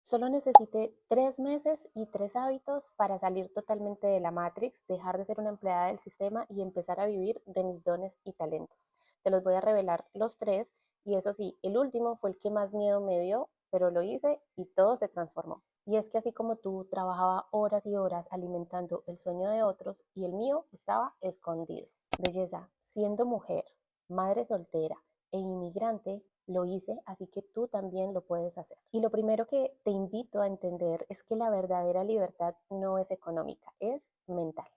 Solo necesité 3 meses y 3 hábitos para salir totalmente de la Matrix, dejar de ser una empleada del sistema y empezar a vivir de mis dones y talentos. Te los voy a revelar los tres y eso sí, el último fue el que más miedo me dio, pero lo hice y todo se transformó. Y es que así como tú, trabajaba horas y horas alimentando el sueño de otros y el mío estaba escondido. Belleza, siendo mujer, madre soltera e inmigrante, lo hice, así que tú también lo puedes hacer. Y lo primero que te invito a entender es que la verdadera libertad no es económica, es mental.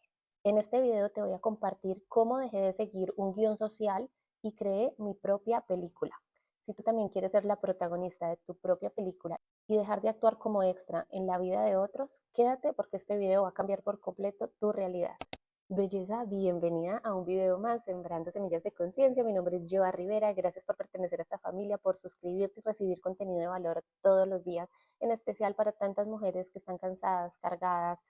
En este video te voy a compartir cómo dejé de seguir un guión social y creé mi propia película. Si tú también quieres ser la protagonista de tu propia película y dejar de actuar como extra en la vida de otros, quédate porque este video va a cambiar por completo tu realidad. Belleza, bienvenida a un video más Sembrando Semillas de Conciencia. Mi nombre es Joa Rivera. Gracias por pertenecer a esta familia, por suscribirte y recibir contenido de valor todos los días, en especial para tantas mujeres que están cansadas, cargadas,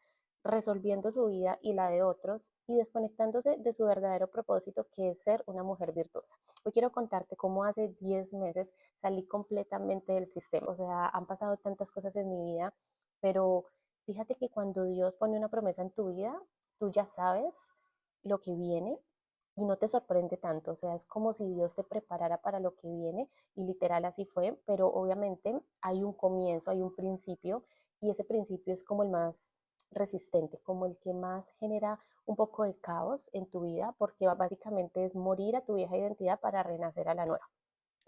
resolviendo su vida y la de otros y desconectándose de su verdadero propósito, que es ser una mujer virtuosa. Hoy quiero contarte cómo hace 10 meses salí completamente del sistema. O sea, han pasado tantas cosas en mi vida, pero fíjate que cuando Dios pone una promesa en tu vida, tú ya sabes lo que viene y no te sorprende tanto. O sea, es como si Dios te preparara para lo que viene y literal así fue, pero obviamente hay un comienzo, hay un principio y ese principio es como el más resistente, como el que más genera un poco de caos en tu vida, porque básicamente es morir a tu vieja identidad para renacer a la nueva.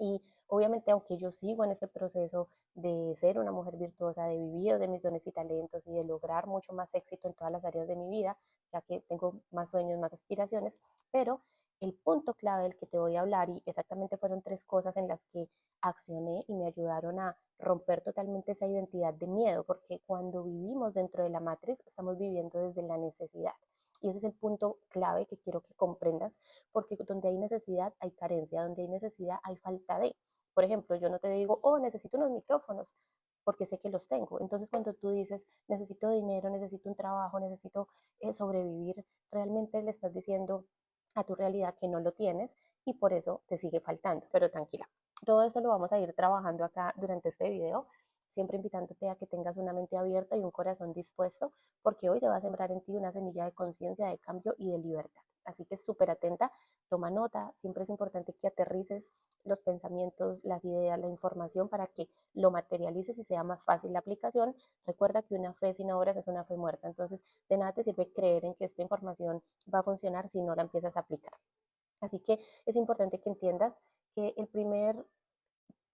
Y obviamente, aunque yo sigo en ese proceso de ser una mujer virtuosa, de vivir de mis dones y talentos y de lograr mucho más éxito en todas las áreas de mi vida, ya que tengo más sueños, más aspiraciones, pero el punto clave del que te voy a hablar, y exactamente fueron tres cosas en las que accioné y me ayudaron a romper totalmente esa identidad de miedo, porque cuando vivimos dentro de la Matrix, estamos viviendo desde la necesidad. Y ese es el punto clave que quiero que comprendas, porque donde hay necesidad hay carencia, donde hay necesidad hay falta de. Por ejemplo, yo no te digo, oh, necesito unos micrófonos, porque sé que los tengo. Entonces, cuando tú dices, necesito dinero, necesito un trabajo, necesito sobrevivir, realmente le estás diciendo a tu realidad que no lo tienes y por eso te sigue faltando. Pero tranquila, todo eso lo vamos a ir trabajando acá durante este video, siempre invitándote a que tengas una mente abierta y un corazón dispuesto, porque hoy se va a sembrar en ti una semilla de conciencia, de cambio y de libertad. Así que súper atenta, toma nota, siempre es importante que aterrices los pensamientos, las ideas, la información para que lo materialices y sea más fácil la aplicación. Recuerda que una fe sin obras es una fe muerta, entonces de nada te sirve creer en que esta información va a funcionar si no la empiezas a aplicar. Así que es importante que entiendas que el primer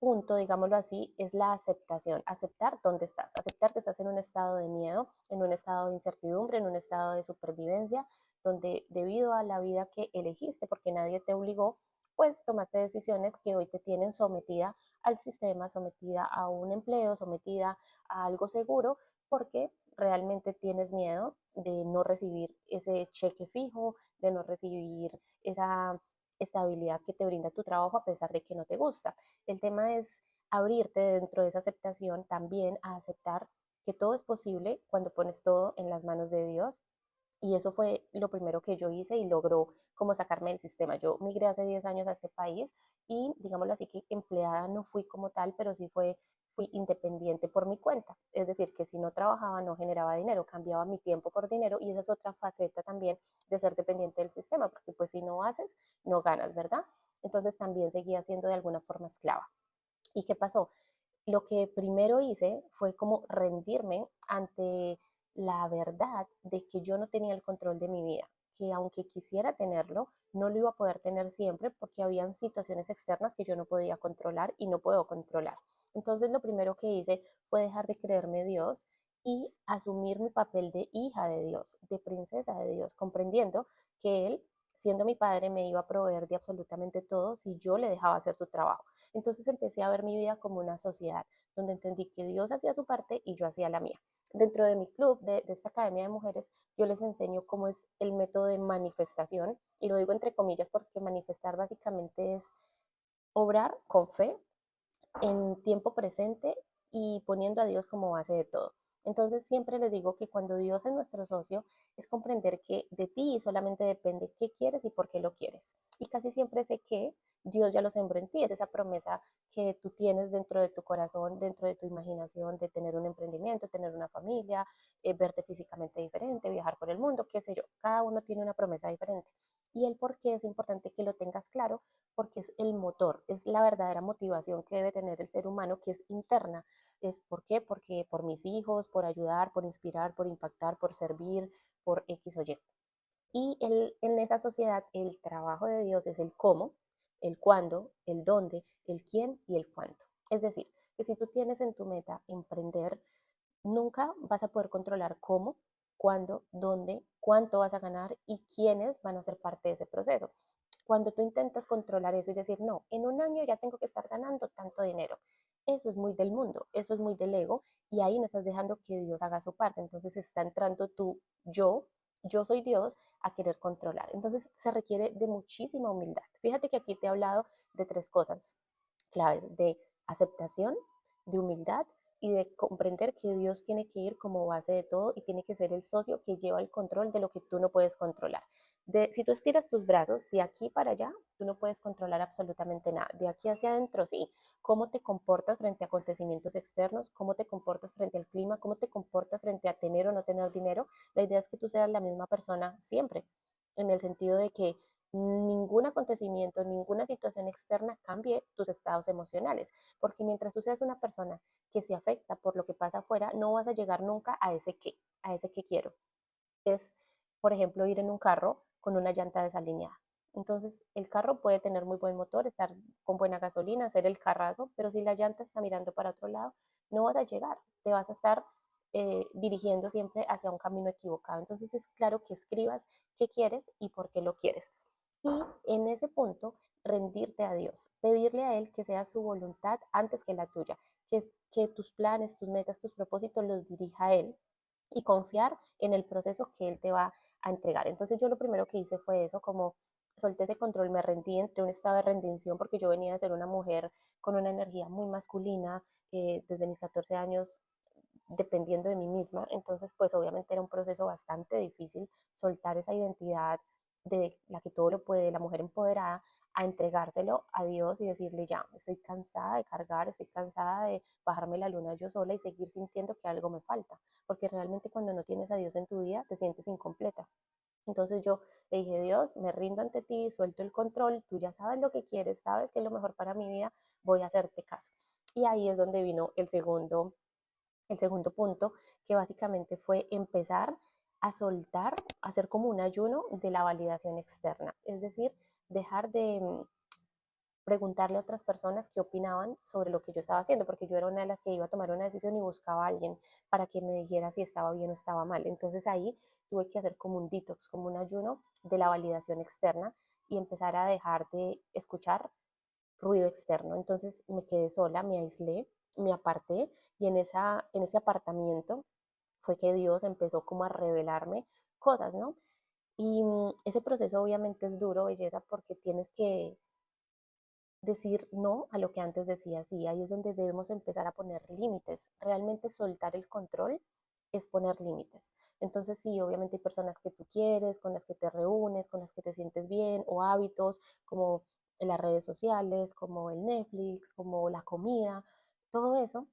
punto, digámoslo así, es la aceptación. Aceptar dónde estás. Aceptar que estás en un estado de miedo, en un estado de incertidumbre, en un estado de supervivencia, donde debido a la vida que elegiste, porque nadie te obligó, pues tomaste decisiones que hoy te tienen sometida al sistema, sometida a un empleo, sometida a algo seguro, porque realmente tienes miedo de no recibir ese cheque fijo, de no recibir esa estabilidad que te brinda tu trabajo a pesar de que no te gusta. El tema es abrirte dentro de esa aceptación también a aceptar que todo es posible cuando pones todo en las manos de Dios. Y eso fue lo primero que yo hice y logró como sacarme del sistema. Yo migré hace 10 años a este país y digámoslo así que empleada no fui como tal, pero sí fui independiente por mi cuenta. Es decir, que si no trabajaba no generaba dinero, cambiaba mi tiempo por dinero y esa es otra faceta también de ser dependiente del sistema, porque pues si no haces, no ganas, ¿verdad? Entonces también seguía siendo de alguna forma esclava. ¿Y qué pasó? Lo que primero hice fue como rendirme ante la verdad de que yo no tenía el control de mi vida, que aunque quisiera tenerlo, no lo iba a poder tener siempre porque habían situaciones externas que yo no podía controlar y no puedo controlar. Entonces lo primero que hice fue dejar de creerme Dios y asumir mi papel de hija de Dios, de princesa de Dios, comprendiendo que Él, siendo mi padre, me iba a proveer de absolutamente todo si yo le dejaba hacer su trabajo. Entonces empecé a ver mi vida como una sociedad, donde entendí que Dios hacía su parte y yo hacía la mía. Dentro de mi club, de esta academia de mujeres, yo les enseño cómo es el método de manifestación, y lo digo entre comillas porque manifestar básicamente es obrar con fe en tiempo presente y poniendo a Dios como base de todo. Entonces siempre les digo que cuando Dios es nuestro socio, es comprender que de ti solamente depende qué quieres y por qué lo quieres. Y casi siempre sé que Dios ya lo sembró en ti, es esa promesa que tú tienes dentro de tu corazón, dentro de tu imaginación, de tener un emprendimiento, tener una familia, verte físicamente diferente, viajar por el mundo, qué sé yo. Cada uno tiene una promesa diferente. Y el por qué es importante que lo tengas claro, porque es el motor, es la verdadera motivación que debe tener el ser humano, que es interna. Es ¿por qué? Porque por mis hijos, por ayudar, por inspirar, por impactar, por servir, por X o Y. Y en esa sociedad el trabajo de Dios es el cómo, el cuándo, el dónde, el quién y el cuánto. Es decir, que si tú tienes en tu meta emprender, nunca vas a poder controlar cómo, cuándo, dónde, cuánto vas a ganar y quiénes van a ser parte de ese proceso. Cuando tú intentas controlar eso y decir, no, en un año ya tengo que estar ganando tanto dinero, eso es muy del mundo, eso es muy del ego y ahí no estás dejando que Dios haga su parte. Entonces está entrando tu yo soy Dios, a querer controlar. Entonces se requiere de muchísima humildad. Fíjate que aquí te he hablado de tres cosas claves, de aceptación, de humildad y de comprender que Dios tiene que ir como base de todo y tiene que ser el socio que lleva el control de lo que tú no puedes controlar. Si tú estiras tus brazos de aquí para allá, tú no puedes controlar absolutamente nada. De aquí hacia adentro, sí. Cómo te comportas frente a acontecimientos externos, cómo te comportas frente al clima, cómo te comportas frente a tener o no tener dinero. La idea es que tú seas la misma persona siempre, en el sentido de que ningún acontecimiento, ninguna situación externa cambie tus estados emocionales, porque mientras tú seas una persona que se afecta por lo que pasa afuera, no vas a llegar nunca a ese que quiero. Es, por ejemplo, ir en un carro con una llanta desalineada. Entonces, el carro puede tener muy buen motor, estar con buena gasolina, ser el carrazo, pero si la llanta está mirando para otro lado, no vas a llegar, te vas a estar dirigiendo siempre hacia un camino equivocado. Entonces, es claro que escribas qué quieres y por qué lo quieres. Y en ese punto, rendirte a Dios, pedirle a Él que sea su voluntad antes que la tuya, que tus planes, tus metas, tus propósitos los dirija a Él y confiar en el proceso que Él te va a entregar. Entonces yo lo primero que hice fue eso, como solté ese control, me rendí, entre un estado de rendición porque yo venía de ser una mujer con una energía muy masculina desde mis 14 años dependiendo de mí misma, entonces pues obviamente era un proceso bastante difícil soltar esa identidad de la que todo lo puede, la mujer empoderada, a entregárselo a Dios y decirle ya, estoy cansada de cargar, estoy cansada de bajarme la luna yo sola y seguir sintiendo que algo me falta, porque realmente cuando no tienes a Dios en tu vida te sientes incompleta. Entonces yo le dije, Dios, me rindo ante ti, suelto el control, tú ya sabes lo que quieres, sabes que es lo mejor para mi vida, voy a hacerte caso. Y ahí es donde vino el segundo punto, que básicamente fue empezar a soltar, hacer como un ayuno de la validación externa, es decir, dejar de preguntarle a otras personas qué opinaban sobre lo que yo estaba haciendo, porque yo era una de las que iba a tomar una decisión y buscaba a alguien para que me dijera si estaba bien o estaba mal. Entonces ahí tuve que hacer como un detox, como un ayuno de la validación externa y empezar a dejar de escuchar ruido externo. Entonces me quedé sola, me aislé, me aparté y en ese apartamiento fue que Dios empezó como a revelarme cosas, ¿no? Y ese proceso obviamente es duro, belleza, porque tienes que decir no a lo que antes decías sí. Ahí es donde debemos empezar a poner límites. Realmente soltar el control es poner límites. Entonces sí, obviamente hay personas que tú quieres, con las que te reúnes, con las que te sientes bien, o hábitos como en las redes sociales, como el Netflix, como la comida, todo eso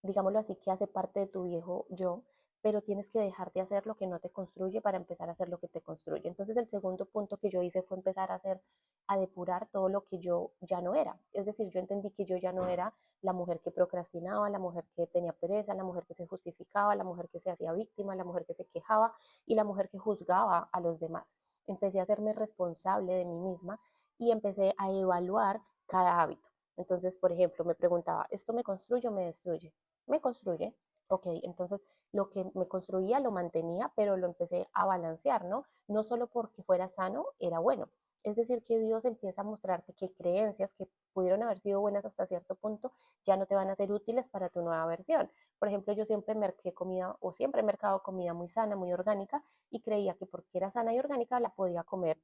digámoslo así, que hace parte de tu viejo yo, pero tienes que dejar de hacer lo que no te construye para empezar a hacer lo que te construye. Entonces el segundo punto que yo hice fue empezar a hacer, a depurar todo lo que yo ya no era. Es decir, yo entendí que yo ya no era la mujer que procrastinaba, la mujer que tenía pereza, la mujer que se justificaba, la mujer que se hacía víctima, la mujer que se quejaba y la mujer que juzgaba a los demás. Empecé a hacerme responsable de mí misma y empecé a evaluar cada hábito. Entonces, por ejemplo, me preguntaba, ¿esto me construye o me destruye? Me construye. Ok, entonces lo que me construía lo mantenía, pero lo empecé a balancear, ¿no? No solo porque fuera sano, era bueno. Es decir, que Dios empieza a mostrarte que creencias que pudieron haber sido buenas hasta cierto punto ya no te van a ser útiles para tu nueva versión. Por ejemplo, yo siempre merqué comida o siempre he mercado comida muy sana, muy orgánica y creía que porque era sana y orgánica la podía comer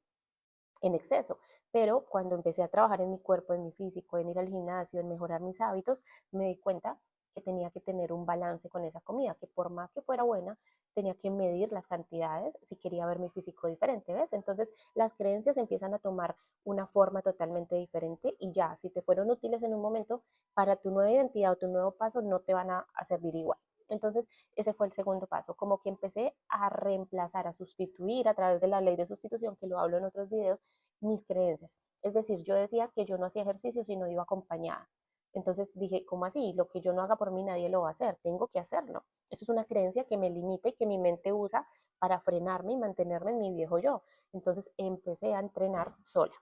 en exceso. Pero cuando empecé a trabajar en mi cuerpo, en mi físico, en ir al gimnasio, en mejorar mis hábitos, me di cuenta que tenía que tener un balance con esa comida, que por más que fuera buena, tenía que medir las cantidades si quería ver mi físico diferente, ¿ves? Entonces las creencias empiezan a tomar una forma totalmente diferente y ya, si te fueron útiles en un momento, para tu nueva identidad o tu nuevo paso no te van a servir igual. Entonces, ese fue el segundo paso, como que empecé a reemplazar, a sustituir a través de la ley de sustitución, que lo hablo en otros videos, mis creencias. Es decir, yo decía que yo no hacía ejercicio si no iba acompañada. Entonces dije, ¿cómo así? Lo que yo no haga por mí nadie lo va a hacer, tengo que hacerlo. Eso es una creencia que me limita y que mi mente usa para frenarme y mantenerme en mi viejo yo. Entonces empecé a entrenar sola.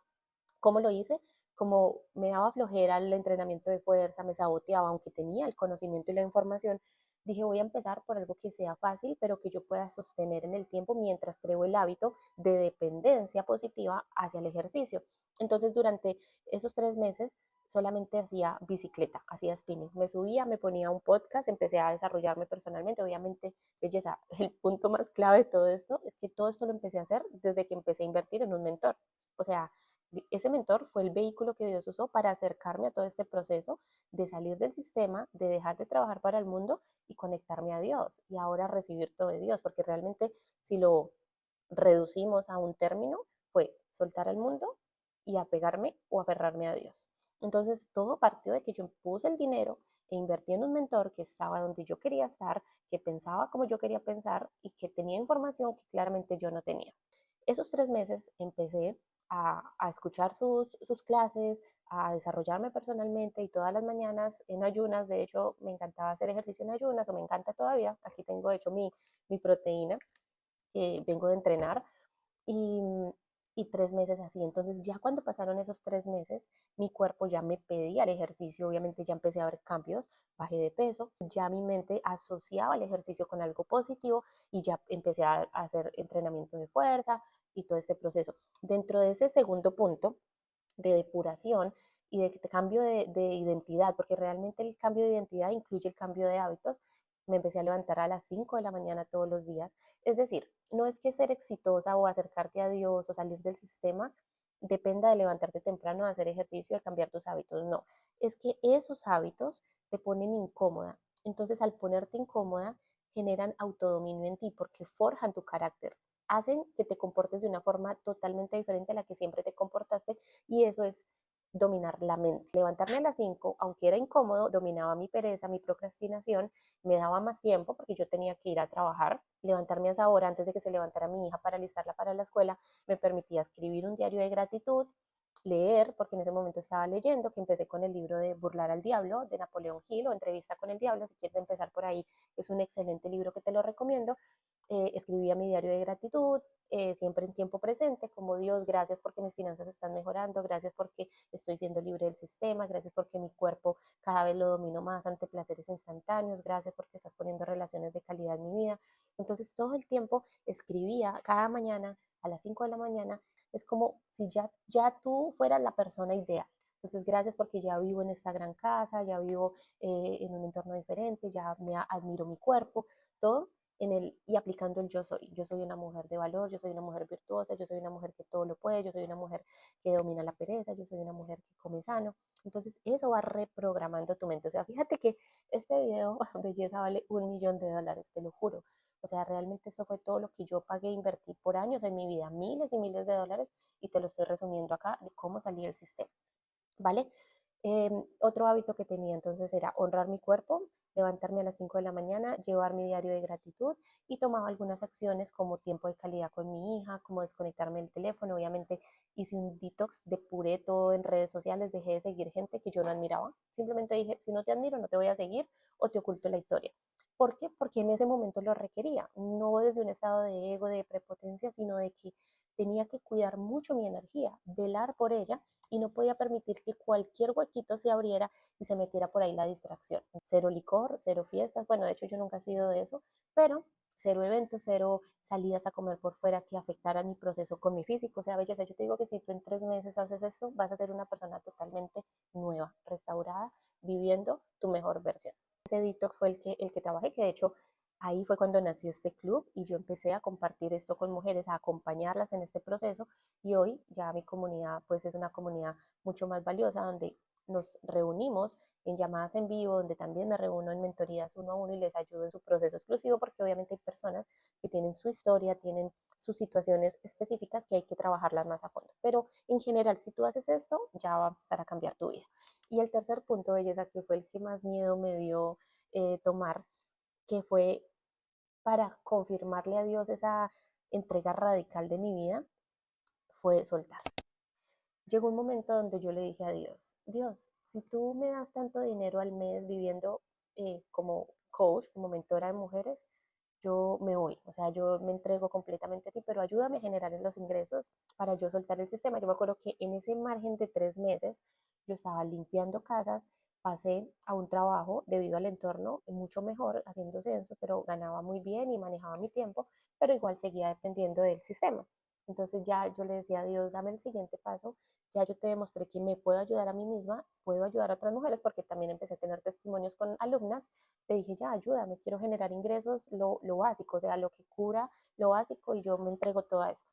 ¿Cómo lo hice? Como me daba flojera el entrenamiento de fuerza, me saboteaba, aunque tenía el conocimiento y la información, dije voy a empezar por algo que sea fácil, pero que yo pueda sostener en el tiempo mientras creo el hábito de dependencia positiva hacia el ejercicio. Entonces, durante esos 3 meses solamente hacía bicicleta, hacía spinning. Me subía, me ponía un podcast, empecé a desarrollarme personalmente. Obviamente, belleza, el punto más clave de todo esto es que todo esto lo empecé a hacer desde que empecé a invertir en un mentor. O sea, ese mentor fue el vehículo que Dios usó para acercarme a todo este proceso de salir del sistema, de dejar de trabajar para el mundo y conectarme a Dios y ahora recibir todo de Dios, porque realmente si lo reducimos a un término fue soltar al mundo y apegarme o aferrarme a Dios. Entonces todo partió de que yo puse el dinero e invertí en un mentor que estaba donde yo quería estar, que pensaba como yo quería pensar y que tenía información que claramente yo no tenía. Esos 3 meses empecé a escuchar sus clases, a desarrollarme personalmente y todas las mañanas en ayunas, de hecho me encantaba hacer ejercicio en ayunas o me encanta todavía, aquí tengo de hecho mi proteína que vengo de entrenar y, y 3 meses así. Entonces ya cuando pasaron esos 3 meses, mi cuerpo ya me pedía el ejercicio, obviamente ya empecé a ver cambios, bajé de peso, ya mi mente asociaba el ejercicio con algo positivo y ya empecé a hacer entrenamiento de fuerza y todo este proceso. Dentro de ese segundo punto de depuración y de cambio de identidad, porque realmente el cambio de identidad incluye el cambio de hábitos, me empecé a levantar a las 5 de la mañana todos los días. Es decir, no es que ser exitosa o acercarte a Dios o salir del sistema dependa de levantarte temprano, de hacer ejercicio, de cambiar tus hábitos. No, es que esos hábitos te ponen incómoda. Entonces, al ponerte incómoda, generan autodominio en ti porque forjan tu carácter, hacen que te comportes de una forma totalmente diferente a la que siempre te comportaste y eso es dominar la mente. Levantarme a las 5, aunque era incómodo, dominaba mi pereza, mi procrastinación, me daba más tiempo porque yo tenía que ir a trabajar. Levantarme a esa hora antes de que se levantara mi hija para alistarla para la escuela me permitía escribir un diario de gratitud, leer, porque en ese momento estaba leyendo, que empecé con el libro de Burlar al Diablo de Napoleón Hill o Entrevista con el Diablo, si quieres empezar por ahí, es un excelente libro que te lo recomiendo. Escribía mi diario de gratitud, siempre en tiempo presente, como Dios, gracias porque mis finanzas están mejorando, gracias porque estoy siendo libre del sistema, gracias porque mi cuerpo cada vez lo domino más ante placeres instantáneos, gracias porque estás poniendo relaciones de calidad en mi vida. Entonces todo el tiempo escribía cada mañana a las 5 de la mañana, es como si ya tú fueras la persona ideal. Entonces, gracias porque ya vivo en esta gran casa, ya vivo en un entorno diferente, ya me admiro mi cuerpo, todo y aplicando el yo soy. Yo soy una mujer de valor, yo soy una mujer virtuosa, yo soy una mujer que todo lo puede, yo soy una mujer que domina la pereza, yo soy una mujer que come sano. Entonces eso va reprogramando tu mente. O sea, fíjate que este video, belleza, vale $1.000.000, te lo juro. O sea, realmente eso fue todo lo que yo pagué e invertí por años en mi vida, miles y miles de dólares, y te lo estoy resumiendo acá de cómo salí del sistema. ¿Vale? Otro hábito que tenía entonces era honrar mi cuerpo, levantarme a las 5 de la mañana, llevar mi diario de gratitud y tomaba algunas acciones como tiempo de calidad con mi hija, como desconectarme del teléfono. Obviamente hice un detox, depuré todo en redes sociales, dejé de seguir gente que yo no admiraba. Simplemente dije, si no te admiro, no te voy a seguir o te oculto la historia. ¿Por qué? Porque en ese momento lo requería, no desde un estado de ego, de prepotencia, sino de que tenía que cuidar mucho mi energía, velar por ella y no podía permitir que cualquier huequito se abriera y se metiera por ahí la distracción. Cero licor, cero fiestas, bueno, de hecho yo nunca he sido de eso, pero cero eventos, cero salidas a comer por fuera que afectaran mi proceso con mi físico. O sea, belleza, yo te digo que si tú en 3 meses haces eso, vas a ser una persona totalmente nueva, restaurada, viviendo tu mejor versión. Ese detox fue el que trabajé, que de hecho ahí fue cuando nació este club y yo empecé a compartir esto con mujeres, a acompañarlas en este proceso y hoy ya mi comunidad pues es una comunidad mucho más valiosa donde nos reunimos en llamadas en vivo, donde también me reúno en mentorías uno a uno y les ayudo en su proceso exclusivo, porque obviamente hay personas que tienen su historia, tienen sus situaciones específicas que hay que trabajarlas más a fondo. Pero en general, si tú haces esto, ya va a empezar a cambiar tu vida. Y el tercer punto, belleza, que fue el que más miedo me dio tomar, que fue para confirmarle a Dios esa entrega radical de mi vida, fue soltar. Llegó un momento donde yo le dije a Dios, Dios, si tú me das tanto dinero al mes viviendo como coach, como mentora de mujeres, yo me voy, o sea, yo me entrego completamente a ti, pero ayúdame a generar los ingresos para yo soltar el sistema. Yo me acuerdo que en ese margen de 3 meses yo estaba limpiando casas, pasé a un trabajo debido al entorno mucho mejor, haciendo censos, pero ganaba muy bien y manejaba mi tiempo, pero igual seguía dependiendo del sistema. Entonces ya yo le decía a Dios, dame el siguiente paso, ya yo te demostré que me puedo ayudar a mí misma, puedo ayudar a otras mujeres, porque también empecé a tener testimonios con alumnas. Te dije, ya, ayúdame, quiero generar ingresos, lo básico, o sea, lo que cura, lo básico, y yo me entrego todo esto.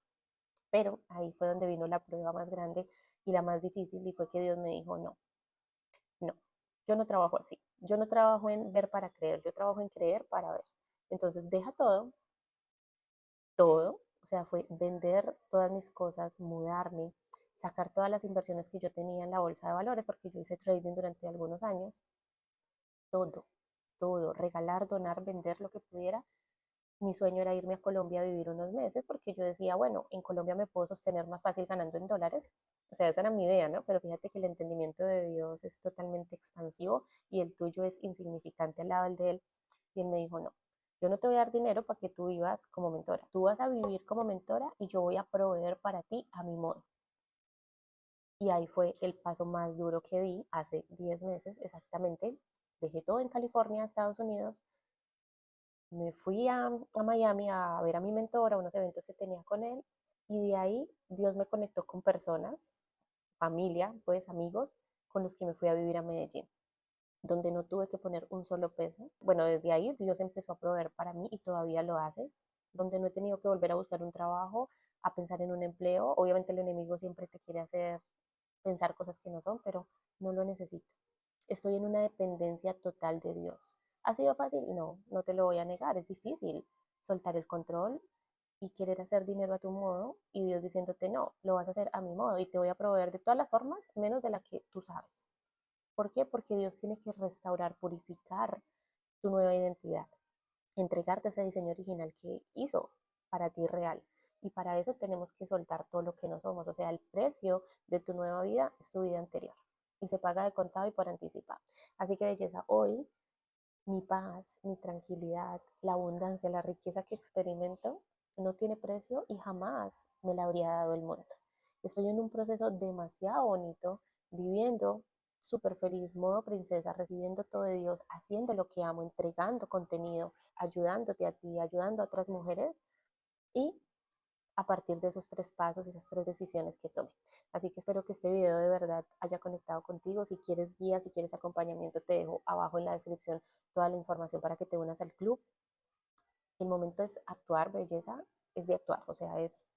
Pero ahí fue donde vino la prueba más grande y la más difícil, y fue que Dios me dijo, no, no, yo no trabajo así, yo no trabajo en ver para creer, yo trabajo en creer para ver. Entonces deja todo, todo, o sea, fue vender todas mis cosas, mudarme, sacar todas las inversiones que yo tenía en la bolsa de valores, porque yo hice trading durante algunos años, todo, todo, regalar, donar, vender lo que pudiera. Mi sueño era irme a Colombia a vivir unos meses, porque yo decía, bueno, en Colombia me puedo sostener más fácil ganando en dólares. O sea, esa era mi idea, ¿no? Pero fíjate que el entendimiento de Dios es totalmente expansivo y el tuyo es insignificante al lado del de él. Y él me dijo, no, yo no te voy a dar dinero para que tú vivas como mentora. Tú vas a vivir como mentora y yo voy a proveer para ti a mi modo. Y ahí fue el paso más duro que di hace 10 meses exactamente. Dejé todo en California, Estados Unidos, me fui a Miami a ver a mi mentor, a unos eventos que tenía con él, y de ahí Dios me conectó con personas, familia, pues amigos, con los que me fui a vivir a Medellín, donde no tuve que poner un solo peso. Bueno, desde ahí Dios empezó a proveer para mí y todavía lo hace, donde no he tenido que volver a buscar un trabajo, a pensar en un empleo. Obviamente el enemigo siempre te quiere hacer pensar cosas que no son, pero no lo necesito. Estoy en una dependencia total de Dios. ¿Ha sido fácil? No, no te lo voy a negar, es difícil soltar el control y querer hacer dinero a tu modo, y Dios diciéndote, no, lo vas a hacer a mi modo y te voy a proveer de todas las formas, menos de la que tú sabes. ¿Por qué? Porque Dios tiene que restaurar, purificar tu nueva identidad, entregarte ese diseño original que hizo para ti real. Y para eso tenemos que soltar todo lo que no somos. O sea, el precio de tu nueva vida es tu vida anterior. Y se paga de contado y por anticipado. Así que belleza, hoy mi paz, mi tranquilidad, la abundancia, la riqueza que experimento no tiene precio y jamás me la habría dado el mundo. Estoy en un proceso demasiado bonito, viviendo súper feliz, modo princesa, recibiendo todo de Dios, haciendo lo que amo, entregando contenido, ayudándote a ti, ayudando a otras mujeres, y a partir de esos 3 pasos, esas 3 decisiones que tome. Así que espero que este video de verdad haya conectado contigo. Si quieres guía, si quieres acompañamiento, te dejo abajo en la descripción toda la información para que te unas al club. El momento es actuar, belleza, es de actuar, o sea, es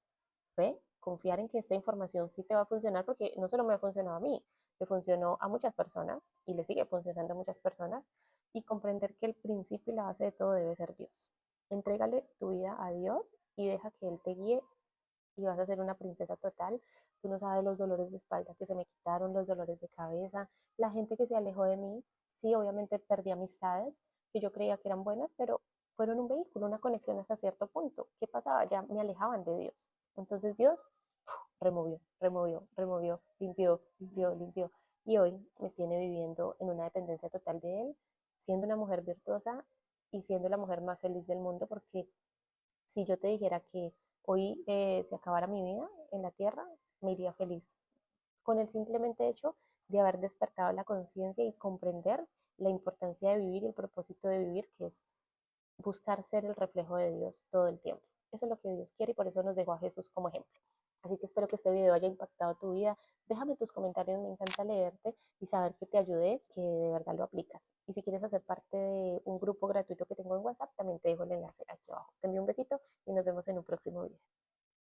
fe, confiar en que esta información sí te va a funcionar, porque no solo me ha funcionado a mí, le funcionó a muchas personas y le sigue funcionando a muchas personas, y comprender que el principio y la base de todo debe ser Dios. Entrégale tu vida a Dios y deja que Él te guíe, y vas a ser una princesa total. Tú no sabes los dolores de espalda que se me quitaron, los dolores de cabeza, la gente que se alejó de mí. Sí, obviamente perdí amistades que yo creía que eran buenas, pero fueron un vehículo, una conexión hasta cierto punto. ¿Qué pasaba? Ya me alejaban de Dios. Entonces Dios removió, removió, removió, limpió, limpió, limpió. Y hoy me tiene viviendo en una dependencia total de Él, siendo una mujer virtuosa y siendo la mujer más feliz del mundo, porque si yo te dijera que hoy se acabara mi vida en la tierra, me iría feliz, con el simplemente hecho de haber despertado la conciencia y comprender la importancia de vivir y el propósito de vivir, que es buscar ser el reflejo de Dios todo el tiempo. Eso es lo que Dios quiere y por eso nos dejó a Jesús como ejemplo. Así que espero que este video haya impactado tu vida. Déjame tus comentarios, me encanta leerte y saber que te ayudé, que de verdad lo aplicas. Y si quieres hacer parte de un grupo gratuito que tengo en WhatsApp, también te dejo el enlace aquí abajo. Te envío un besito y nos vemos en un próximo video.